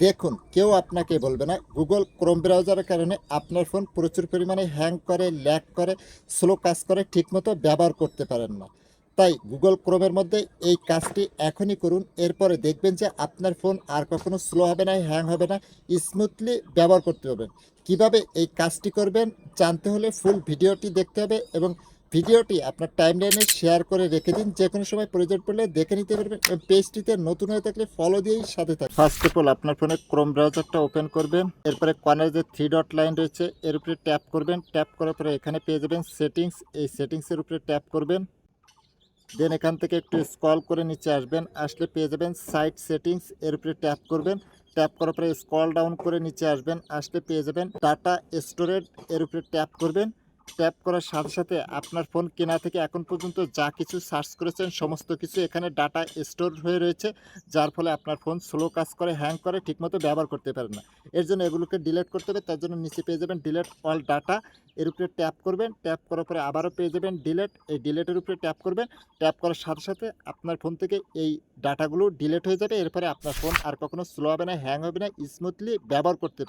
দেখুন, কেউ আপনাকে বলবে না গুগল ক্রোম ব্রাউজারের কারণে আপনার ফোন প্রচুর পরিমাণে হ্যাং করে, ল্যাগ করে, স্লো কাজ করে, ঠিকমতো ব্যবহার করতে পারেন না। তাই গুগল ক্রোমের মধ্যে এই কাজটি এখনই করুন। এরপরে দেখবেন যে আপনার ফোন আর কখনো স্লো হবে না, হ্যাং হবে না, স্মুথলি ব্যবহার করতে পারবেন। কিভাবে এই কাজটি করবেন জানতে হলে ফুল ভিডিওটি দেখতে হবে এবং ভিডিওটি আপনার টাইমলাইনে শেয়ার করে রেখে দিন। যে কোনো সময় প্রয়োজন পড়লে দেখে নিতে পারবেন এবং পেজটিতে নতুন হয়ে থাকলে ফলো দিয়েই সাথে থাকবেন। ফার্স্ট অফ অল আপনার ফোনে ক্রোম ব্রাউজারটা ওপেন করবেন। এরপরে কর্নারে যে থ্রি ডট লাইন রয়েছে এর উপরে ট্যাপ করবেন। ট্যাপ করার পরে এখানে পেয়ে যাবেন সেটিংস। এই সেটিংসের উপরে ট্যাপ করবেন। দেন এখান থেকে একটু স্ক্রল করে নিচে আসবেন। আসলে পেয়ে যাবেন সাইট সেটিংস। এর উপরে ট্যাপ করবেন। ট্যাপ করার পরে স্ক্রল ডাউন করে নিচে আসবেন। আসলে পেয়ে যাবেন ডাটা স্টোরেজ। এর উপরে ট্যাপ করবেন। ট্যাপ করার সাথে সাথে আপনার ফোন কেনা থেকে এখন পর্যন্ত যা কিছু সার্চ করেছেন সমস্ত কিছু এখানে ডাটা স্টোর হয়ে রয়েছে, যার ফলে আপনার ফোন স্লো কাজ করে, হ্যাং করে, ঠিকমতো ব্যবহার করতে পারে না। এর জন্য এগুলোকে ডিলিট করতে হবে। তার জন্য নিচে পেয়ে যাবেন ডিলিট অল ডাটা। এর উপরে ট্যাপ করবেন। ট্যাপ করার পরে আবারও পেয়ে যাবেন ডিলিট। এই ডিলিটের উপরে ট্যাপ করবেন। ট্যাপ করার সাথে সাথে আপনার ফোন থেকে এই ডাটাগুলো ডিলিট হয়ে যাবে। এরপরে আপনার ফোন আর কখনো স্লো হবে না, হ্যাং হবে না, স্মুথলি ব্যবহার করতে পারবে।